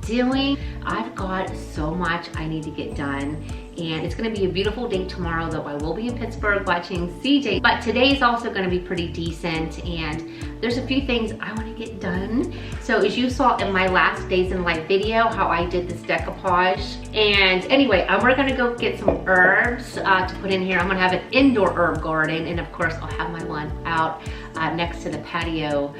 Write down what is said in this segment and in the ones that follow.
doing? I've got so much I need to get done, and it's gonna be a beautiful day tomorrow, though I will be in Pittsburgh watching CJ. But today is also gonna be pretty decent, and there's a few things I wanna get done. So as you saw in my last days in life video, how I did this decoupage. And anyway, we're gonna go get some herbs to put in here. I'm gonna have an indoor herb garden, and of course I'll have my one out next to the patio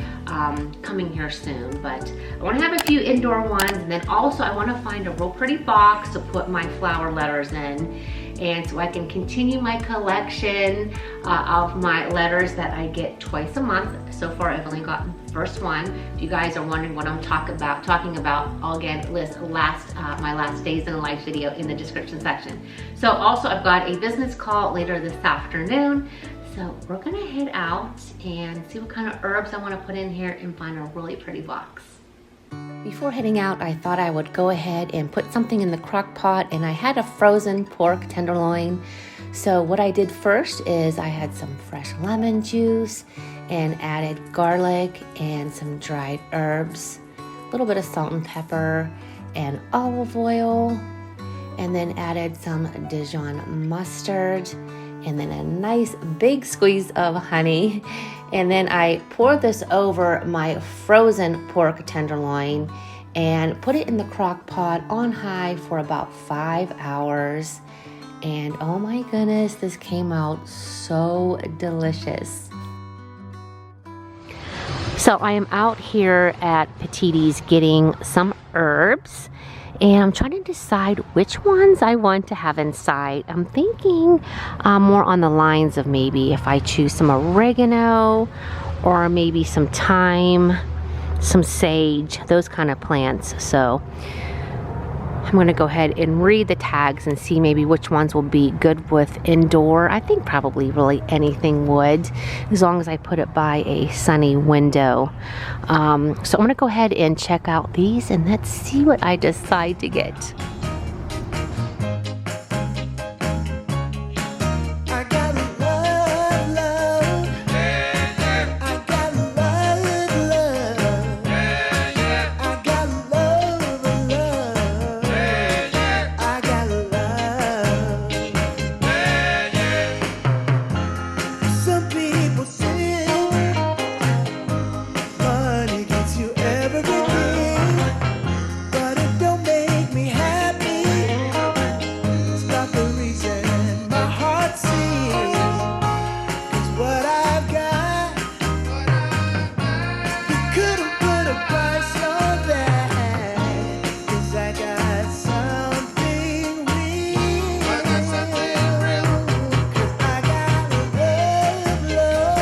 coming here soon. But I wanna have a few indoor ones, and then also I wanna find a real pretty box to put my flower letters in, and so I can continue my collection of my letters that I get twice a month. So far I've only gotten the first one. If you guys are wondering what I'm talking about, I'll again list my last days in life video in the description section. So also I've got a business call later this afternoon. So we're gonna head out and see what kind of herbs I wanna put in here and find a really pretty box. Before heading out, I thought I would go ahead and put something in the crock pot, and I had a frozen pork tenderloin. So what I did first is I had some fresh lemon juice and added garlic and some dried herbs, a little bit of salt and pepper and olive oil, and then added some Dijon mustard, and then a nice big squeeze of honey. And then I poured this over my frozen pork tenderloin and put it in the crock pot on high for about 5 hours. And oh my goodness, this came out so delicious. So I am out here at Petitti's getting some herbs, and I'm trying to decide which ones I want to have inside. I'm thinking more on the lines of maybe if I choose some oregano or maybe some thyme, some sage, those kind of plants. So I'm going to go ahead and read the tags and see maybe which ones will be good with indoor. I think probably really anything would, as long as I put it by a sunny window. So I'm going to go ahead and check out these, and let's see what I decide to get.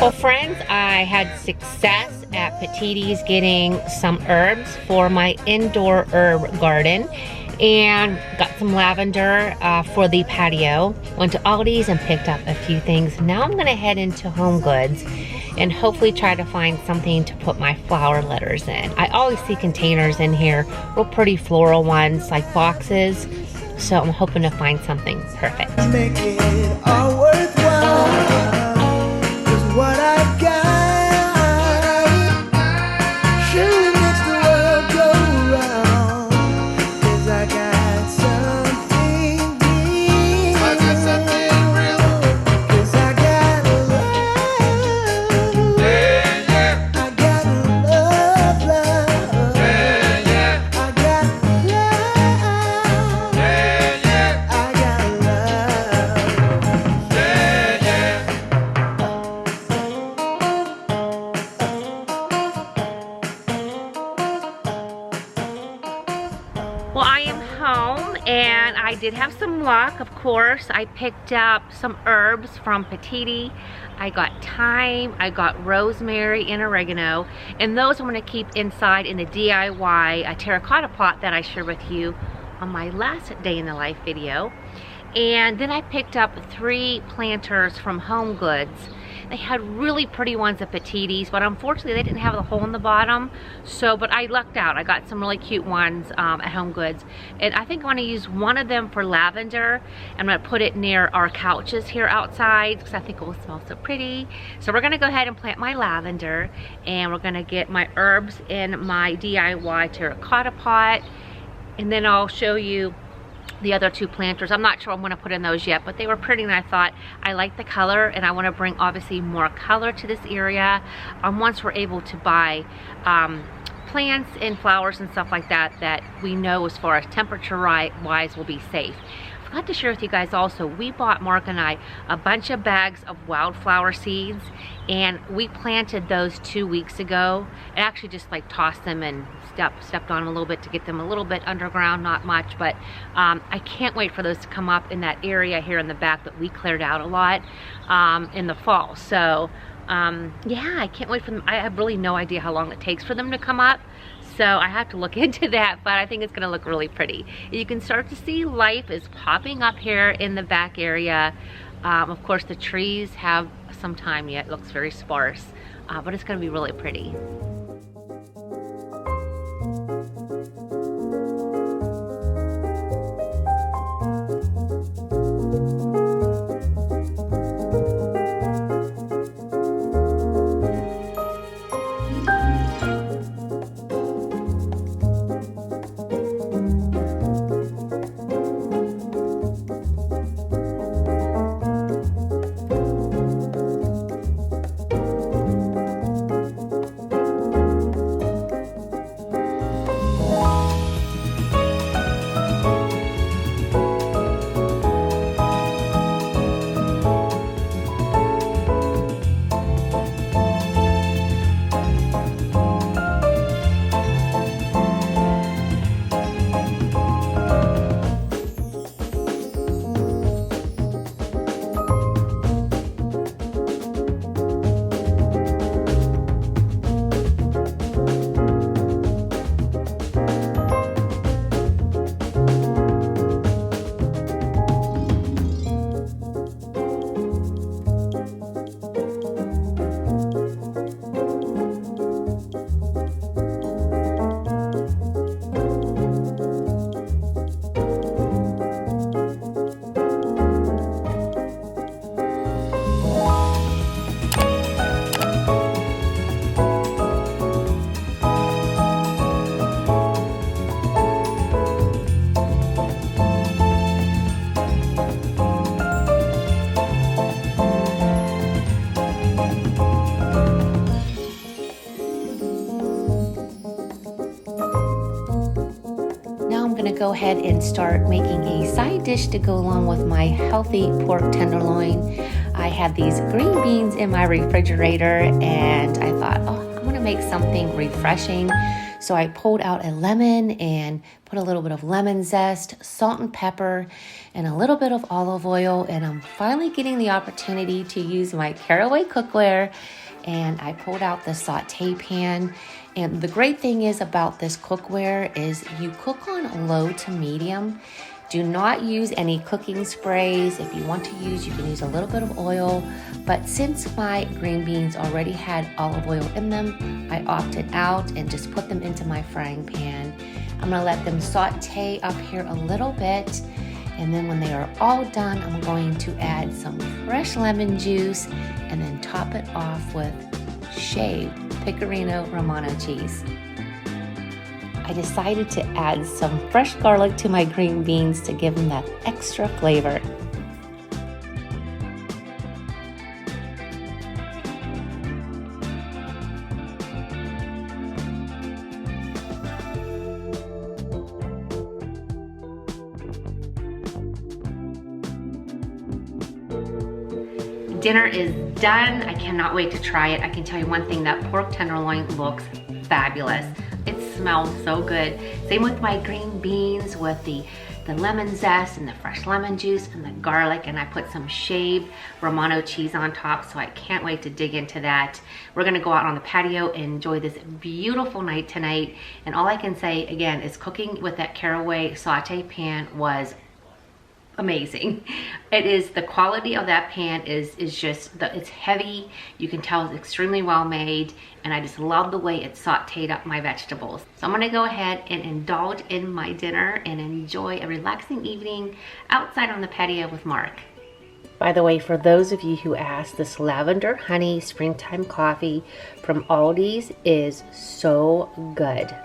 Well, friends, I had success at Petitti's getting some herbs for my indoor herb garden, and got some lavender for the patio. Went to Aldi's and picked up a few things. Now I'm gonna head into HomeGoods and hopefully try to find something to put my flower letters in. I always see containers in here, real pretty floral ones, like boxes. So I'm hoping to find something perfect. Make it all worthwhile. What I've got surely makes the world go round. 'Cause I got something real. I got something real. 'Cause I got love. Yeah, yeah. I got love, love. Yeah, yeah. I got love. Yeah, yeah. I got love. Yeah, yeah. Well, I am home, and I did have some luck, of course. I picked up some herbs from Petitti. I got thyme, I got rosemary and oregano, and those I'm gonna keep inside in the DIY terracotta pot that I shared with you on my last day in the life video. And then I picked up 3 planters from HomeGoods. They had really pretty ones at Petitti's, but unfortunately they didn't have the hole in the bottom. So, but I lucked out. I got some really cute ones at HomeGoods. And I think I want to use one of them for lavender. I'm going to put it near our couches here outside because I think it will smell so pretty. So we're going to go ahead and plant my lavender, and we're going to get my herbs in my DIY terracotta pot. And then I'll show you the other 2 planters. I'm not sure I'm gonna put in those yet, but they were pretty, and I thought I like the color, and I wanna bring obviously more color to this area. Once we're able to buy plants and flowers and stuff like that, that we know as far as temperature wise will be safe. I forgot to share with you guys also, we bought, Mark and I, a bunch of bags of wildflower seeds, and we planted those 2 weeks ago. I actually just like tossed them and stepped on them a little bit to get them a little bit underground, not much, but I can't wait for those to come up in that area here in the back that we cleared out a lot in the fall. So yeah, I can't wait for them. I have really no idea how long it takes for them to come up, so I have to look into that, but I think it's gonna look really pretty. You can start to see life is popping up here in the back area. Of course, the trees have some time yet. It looks very sparse, but it's gonna be really pretty. Go ahead and start making a side dish to go along with my healthy pork tenderloin. I had these green beans in my refrigerator, and I thought, oh, I'm gonna make something refreshing. So I pulled out a lemon and put a little bit of lemon zest, salt and pepper, and a little bit of olive oil, and I'm finally getting the opportunity to use my Caraway Cookware. And I pulled out the saute pan. And the great thing is about this cookware is you cook on low to medium. Do not use any cooking sprays. If you want to use, you can use a little bit of oil. But since my green beans already had olive oil in them, I opted out and just put them into my frying pan. I'm gonna let them saute up here a little bit. And then when they are all done, I'm going to add some fresh lemon juice and then top it off with shaved Pecorino Romano cheese. I decided to add some fresh garlic to my green beans to give them that extra flavor. Dinner is done. I cannot wait to try it. I can tell you one thing, that pork tenderloin looks fabulous. It smells so good. Same with my green beans with the lemon zest and the fresh lemon juice and the garlic, and I put some shaved Romano cheese on top, so I can't wait to dig into that. We're gonna go out on the patio and enjoy this beautiful night tonight, and all I can say again is cooking with that Caraway saute pan was amazing. It is, the quality of that pan is just, it's heavy. You can tell it's extremely well made, and I just love the way it sauteed up my vegetables. So I'm gonna go ahead and indulge in my dinner and enjoy a relaxing evening outside on the patio with Mark. By the way, for those of you who asked, this lavender honey springtime coffee from Aldi's is so good.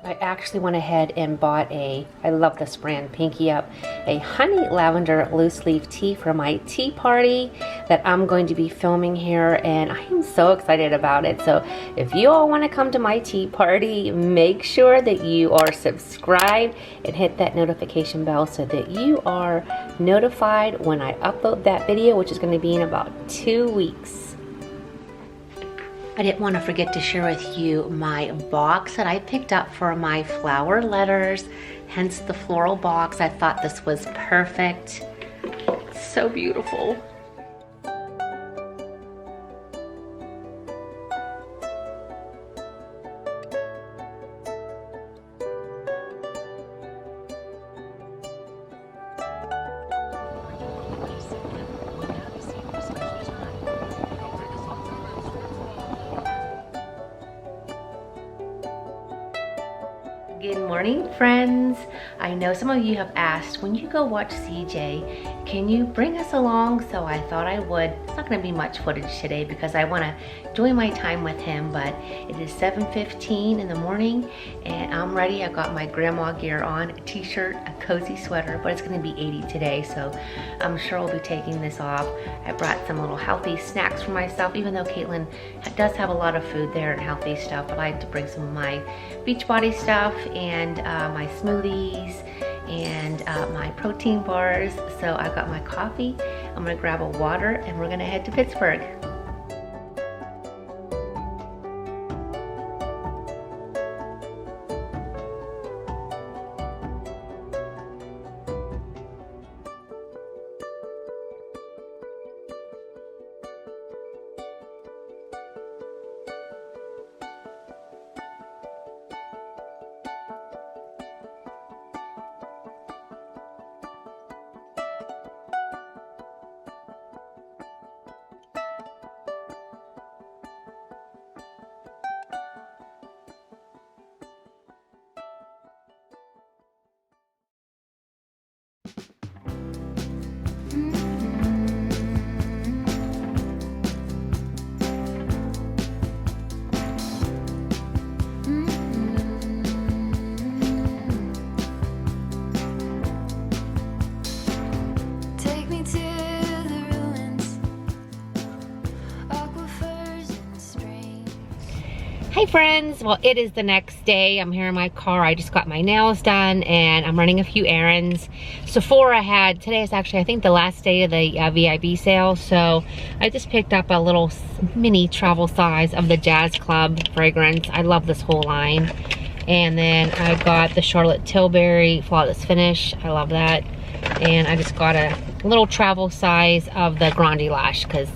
I actually went ahead and bought I love this brand, Pinky Up, a honey lavender loose leaf tea for my tea party that I'm going to be filming here, and I am so excited about it. So if you all want to come to my tea party, make sure that you are subscribed and hit that notification bell so that you are notified when I upload that video, which is going to be in about 2 weeks. I didn't want to forget to share with you my box that I picked up for my flower letters, hence the floral box. I thought this was perfect. It's so beautiful. Good morning, friends. I know some of you have asked, when you go watch CJ, can you bring us along? So I thought I would. It's not going to be much footage today because I want to enjoy my time with him, but it is 7:15 in the morning and I'm ready. I've got my grandma gear on, a t-shirt, a cozy sweater, but it's going to be 80 today, so I'm sure I'll be taking this off. I brought some little healthy snacks for myself, even though Caitlin does have a lot of food there and healthy stuff, but I like to bring some of my Beachbody stuff and my smoothies and my protein bars. So I got my coffee, I'm gonna grab a water, and we're gonna head to Pittsburgh. Hey friends, well it is the next day. I'm here in my car. I just got my nails done and I'm running a few errands. Sephora had, today is actually I think the last day of the VIB sale, so I just picked up a little mini travel size of the Jazz Club fragrance. I love this whole line. And then I got the Charlotte Tilbury Flawless Finish. I love that. And I just got a little travel size of the Grande Lash because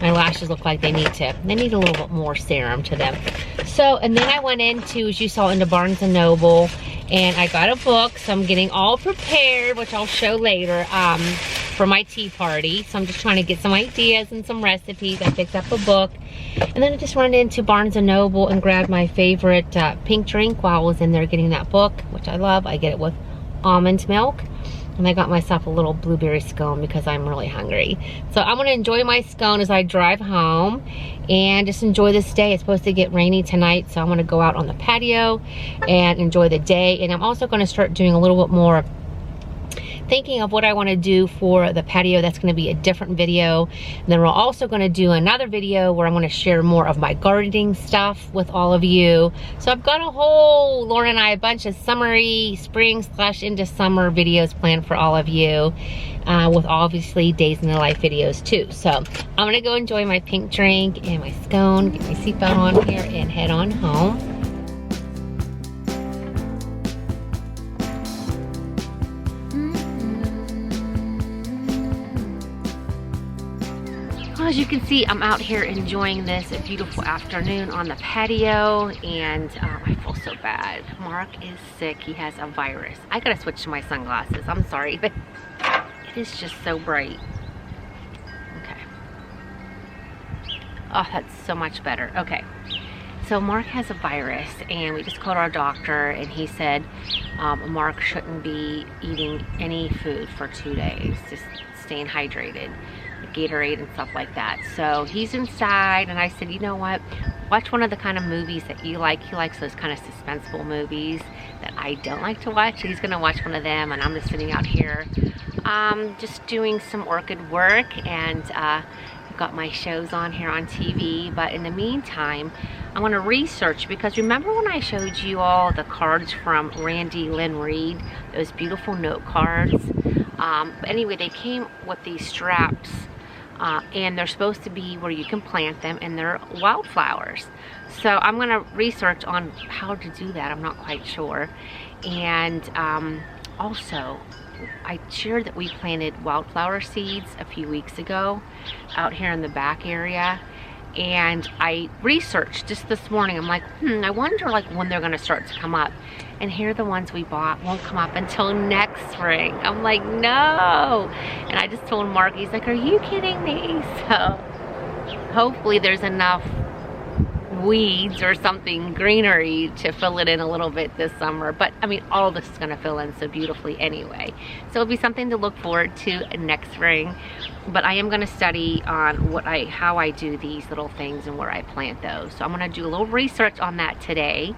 my lashes look like they need a little bit more serum to them. So, and then I went into, as you saw, into Barnes & Noble, and I got a book, so I'm getting all prepared, which I'll show later, for my tea party. So I'm just trying to get some ideas and some recipes. I picked up a book, and then I just went into Barnes & Noble and grabbed my favorite pink drink while I was in there getting that book, which I love. I get it with almond milk. And I got myself a little blueberry scone because I'm really hungry. So I'm gonna enjoy my scone as I drive home and just enjoy this day. It's supposed to get rainy tonight, so I'm gonna go out on the patio and enjoy the day. And I'm also gonna start doing a little bit more thinking of what I want to do for the patio. That's going to be a different video. And then we're also going to do another video where I'm going to share more of my gardening stuff with all of you. So I've got a whole, Lauren and I, a bunch of summery, spring / into summer videos planned for all of you, with obviously days in the life videos too. So I'm going to go enjoy my pink drink and my scone, get my seatbelt on here, and head on home. As you can see, I'm out here enjoying this beautiful afternoon on the patio, and I feel so bad. Mark is sick. He has a virus. I gotta switch to my sunglasses. I'm sorry, but it is just so bright. Okay. Oh, that's so much better. Okay. So Mark has a virus, and we just called our doctor, and he said Mark shouldn't be eating any food for 2 days, just staying hydrated. Gatorade and stuff like that. So he's inside, and I said, you know what, watch one of the kind of movies that you like. He likes those kind of suspenseful movies that I don't like to watch. So he's gonna watch one of them, and I'm just sitting out here just doing some orchid work, and I've got my shows on here on TV. But in the meantime, I'm gonna research, because remember when I showed you all the cards from Randy Lynn Reed, those beautiful note cards? But anyway, they came with these straps, and they're supposed to be where you can plant them, and they're wildflowers. So I'm gonna research on how to do that. I'm not quite sure. And also, I shared that we planted wildflower seeds a few weeks ago out here in the back area, and I researched just this morning. I'm like, I wonder like when they're gonna start to come up. And here the ones we bought won't come up until next spring. I'm like, no. And I just told Mark, he's like, are you kidding me? So hopefully there's enough weeds or something, greenery, to fill it in a little bit this summer. But I mean, all this is gonna fill in so beautifully anyway. So it'll be something to look forward to next spring. But I am gonna study on how I do these little things and where I plant those. So I'm gonna do a little research on that today.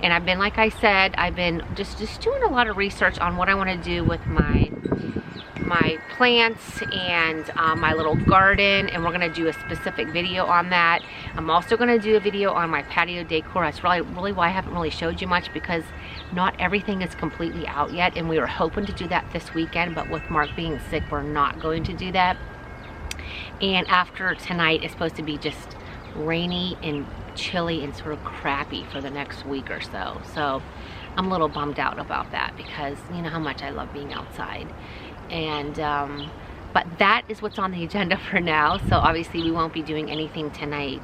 And I've been, like I said, I've been just doing a lot of research on what I wanna do with my plants and my little garden, and we're gonna do a specific video on that. I'm also gonna do a video on my patio decor. That's really why I haven't really showed you much, because not everything is completely out yet, and we were hoping to do that this weekend, but with Mark being sick, we're not going to do that. And after tonight, it's supposed to be just rainy and chilly and sort of crappy for the next week or so. So I'm a little bummed out about that, because you know how much I love being outside. And but that is what's on the agenda for now. So obviously we won't be doing anything tonight.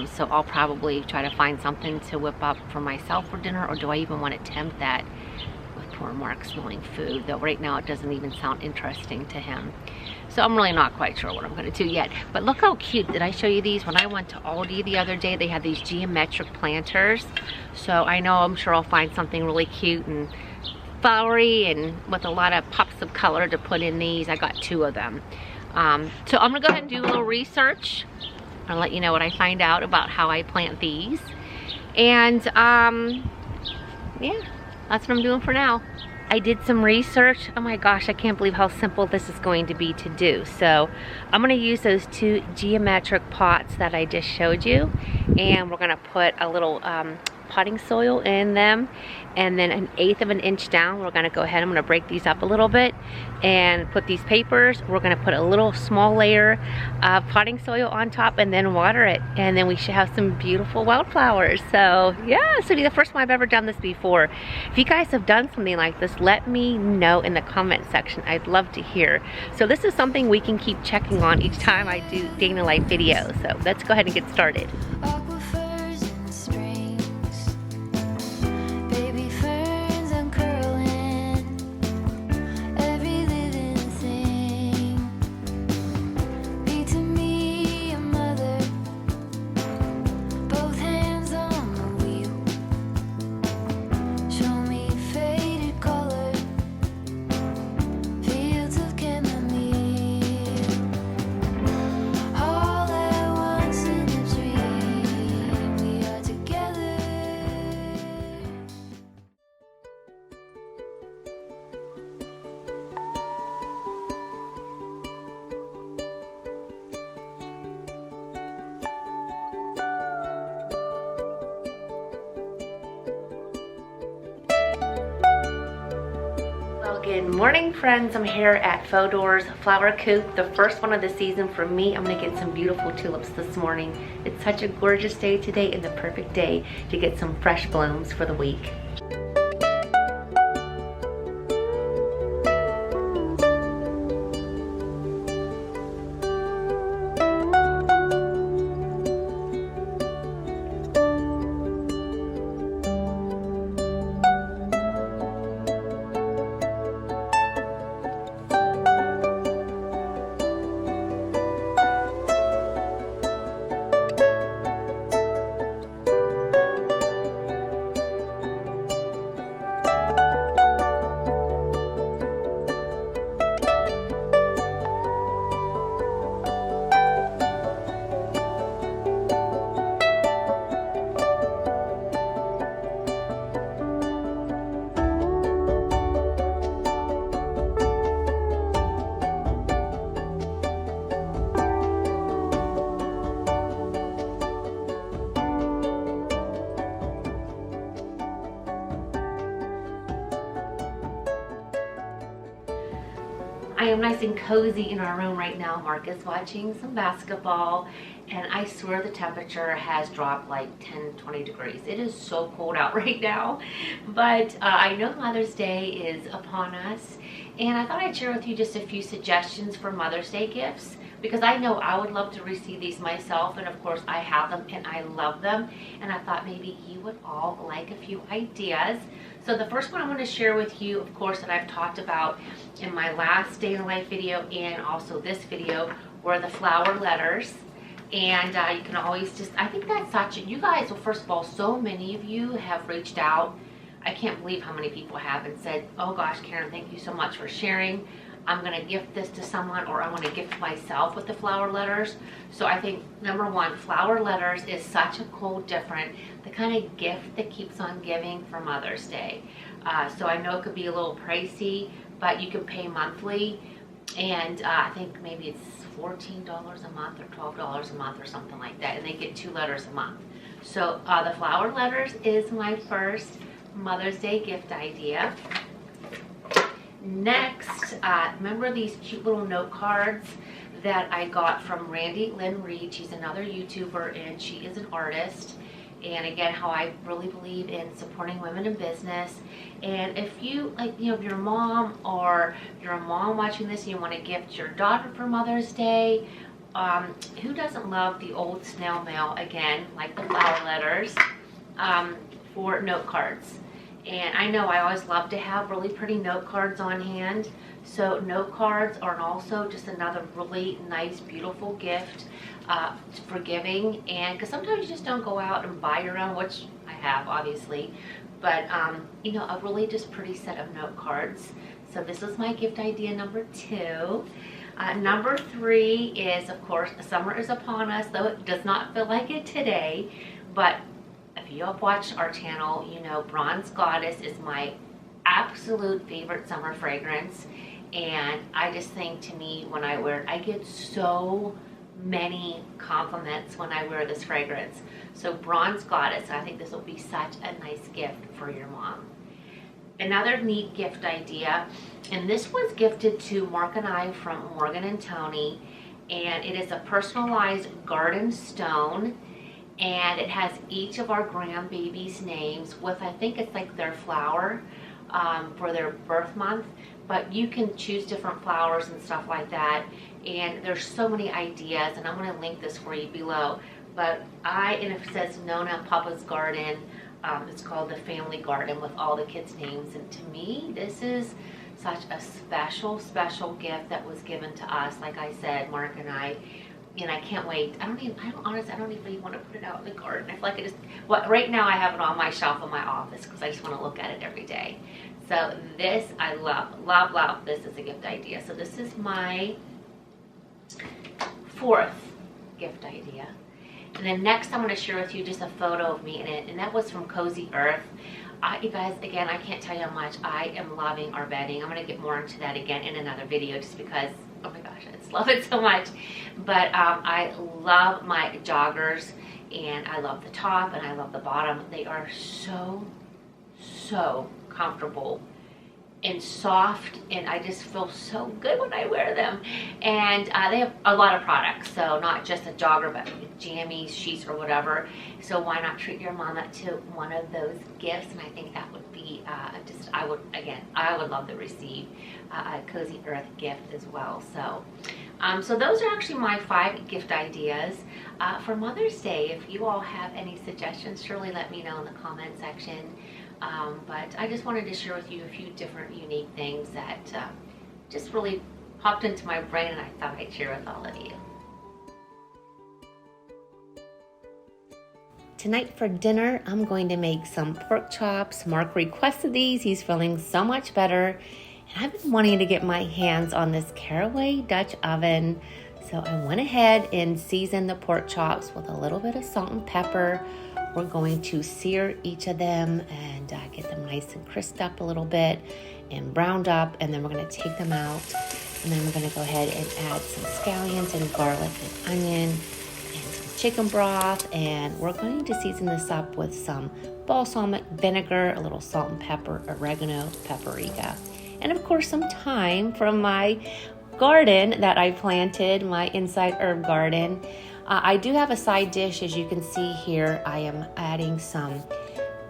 So I'll probably try to find something to whip up for myself for dinner, or do I even want to tempt that with poor Mark smelling food? Though right now it doesn't even sound interesting to him. So I'm really not quite sure what I'm going to do yet. But look how cute. Did I show you these? When I went to Aldi the other day, they had these geometric planters. So I'm sure I'll find something really cute and flowery and with a lot of pops of color to put in these. I got 2 of them. So I'm gonna go ahead and do a little research. I'll let you know what I find out about how I plant these. And yeah, that's what I'm doing for now. I did some research. Oh my gosh, I can't believe how simple this is going to be to do. So I'm gonna use those 2 geometric pots that I just showed you, and we're gonna put a little potting soil in them, and then 1/8 of an inch down, we're gonna go ahead, I'm gonna break these up a little bit and put these papers. We're gonna put a little small layer of potting soil on top and then water it, and then we should have some beautiful wildflowers. So yeah, this will be the first time I've ever done this before. If you guys have done something like this, let me know in the comment section. I'd love to hear. So this is something we can keep checking on each time I do day in the life videos. So let's go ahead and get started. Good morning, friends. I'm here at Faux Doors Flower Coop, the first one of the season for me. I'm gonna get some beautiful tulips this morning. It's such a gorgeous day today, and the perfect day to get some fresh blooms for the week. am nice and cozy in our room right now. Mark is watching some basketball, and I swear the temperature has dropped like 10, 20 degrees. It is so cold out right now, but I know Mother's Day is upon us, and I thought I'd share with you just a few suggestions for Mother's Day gifts, because I know I would love to receive these myself, and of course I have them and I love them, and I thought maybe you would all like a few ideas. So the first one I want to share with you, of course, that I've talked about in my last day in the life video and also this video, were the flower letters. And you can always just, I think that's such, you guys, well, first of all, so many of you have reached out. I can't believe how many people have and said, oh gosh, Karen, thank you so much for sharing. I'm going to gift this to someone, or I want to gift myself with the flower letters. So I think, number one, flower letters is such a cool, different, the kind of gift that keeps on giving for Mother's Day. So I know it could be a little pricey, but you can pay monthly. And I think maybe it's $14 a month or $12 a month or something like that. And they get 2 letters a month. So the flower letters is my first Mother's Day gift idea. Next, remember these cute little note cards that I got from Randy Lynn Reed? She's another YouTuber and she is an artist. And again, how I really believe in supporting women in business. And if you, like, you know, if you're a mom or you're a mom watching this and you want to gift your daughter for Mother's Day, who doesn't love the old snail mail, again, like the flower letters, for note cards? And I know I always love to have really pretty note cards on hand. So note cards are also just another really nice, beautiful gift for giving. And because sometimes you just don't go out and buy your own, which I have obviously, but you know, a really just pretty set of note cards. So this is my gift idea number 2. Number 3 is, of course, summer is upon us, though it does not feel like it today, but if you have watched our channel, you know Bronze Goddess is my absolute favorite summer fragrance. And I just think, to me, when I wear it, I get so many compliments when I wear this fragrance. So Bronze Goddess, I think this will be such a nice gift for your mom. Another neat gift idea, and this was gifted to Mark and I from Morgan and Tony, and it is a personalized garden stone. And it has each of our grandbabies' names with, I think it's like their flower for their birth month. But you can choose different flowers and stuff like that. And there's so many ideas, and I'm going to link this for you below. But and it says Nona Papa's Garden. It's called the Family Garden with all the kids' names. And to me, this is such a special, special gift that was given to us. Like I said, Mark and I. And I can't wait. Honestly, I don't even want to put it out in the garden. I feel like right now I have it on my shelf in my office because I just want to look at it every day. So this, I love, love, love. This is a gift idea. So this is my 4th gift idea. And then next I'm going to share with you just a photo of me in it. And that was from Cozy Earth. You guys, again, I can't tell you how much I am loving our bedding. I'm going to get more into that again in another video just because, oh my gosh, I just love it so much. But I love my joggers, and I love the top, and I love the bottom. They are so, so comfortable and soft, and I just feel so good when I wear them. And they have a lot of products, so not just a jogger, but jammies, sheets, or whatever. So why not treat your mama to one of those gifts? And I think that would be I would love to receive a Cozy Earth gift as well. So so those are actually my 5 gift ideas for Mother's Day. If you all have any suggestions, surely let me know in the comment section. But I just wanted to share with you a few different unique things that just really popped into my brain, and I thought I'd share with all of you. Tonight for dinner, I'm going to make some pork chops. Mark requested these. He's feeling so much better. And I've been wanting to get my hands on this Caraway Dutch oven. So I went ahead and seasoned the pork chops with a little bit of salt and pepper. We're going to sear each of them and get them nice and crisped up a little bit and browned up. And then we're going to take them out. And then we're going to go ahead and add some scallions and garlic and onion and some chicken broth. And we're going to season this up with some balsamic vinegar, a little salt and pepper, oregano, paprika. And of course some thyme from my garden that I planted, my inside herb garden. I do have a side dish, as you can see here. I am adding some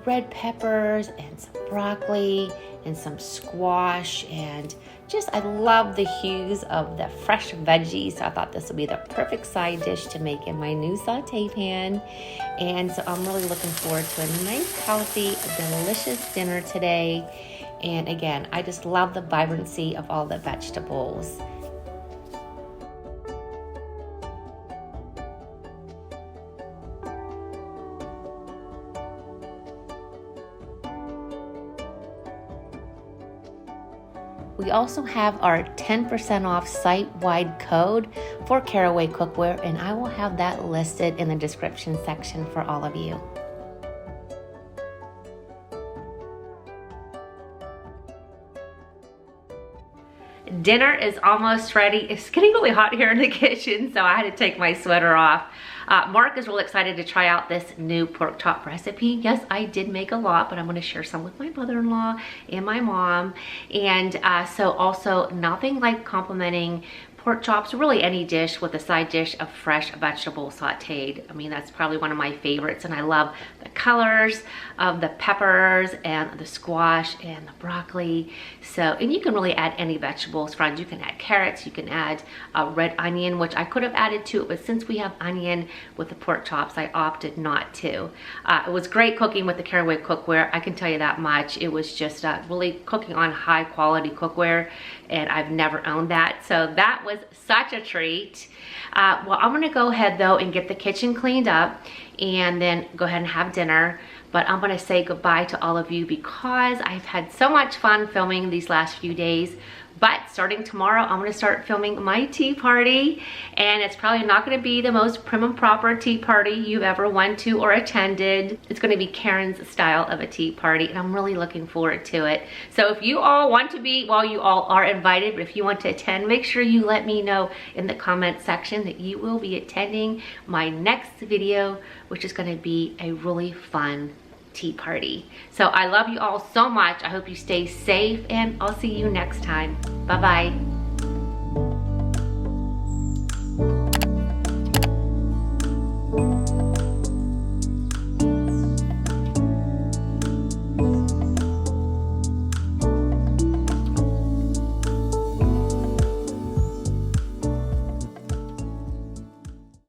red peppers and some broccoli and some squash, and just I love the hues of the fresh veggies. So I thought this would be the perfect side dish to make in my new saute pan. And so I'm really looking forward to a nice, healthy, delicious dinner today. And again, I just love the vibrancy of all the vegetables. We also have our 10% off site-wide code for Caraway Cookware, and I will have that listed in the description section for all of you. Dinner is almost ready. It's getting really hot here in the kitchen, so I had to take my sweater off. Mark is really excited to try out this new pork chop recipe. Yes, I did make a lot, but I'm gonna share some with my mother-in-law and my mom. And so also nothing like complimenting pork chops, really any dish with a side dish of fresh vegetable sauteed. I mean, that's probably one of my favorites, and I love the colors of the peppers and the squash and the broccoli. So, and you can really add any vegetables, friends. You can add carrots, you can add red onion, which I could have added to it, but since we have onion with the pork chops, I opted not to. It was great cooking with the Caraway Cookware, I can tell you that much. It was just really cooking on high quality cookware, and I've never owned that. So that was such a treat. Well, I'm gonna go ahead though and get the kitchen cleaned up and then go ahead and have dinner. But I'm gonna say goodbye to all of you because I've had so much fun filming these last few days. But starting tomorrow, I'm gonna start filming my tea party, and it's probably not gonna be the most prim and proper tea party you've ever went to or attended. It's gonna be Karen's style of a tea party, and I'm really looking forward to it. So if you all want to be, well, you all are invited, but if you want to attend, make sure you let me know in the comment section that you will be attending my next video, which is gonna be a really fun tea party. So I love you all so much. I hope you stay safe, and I'll see you next time. Bye-bye.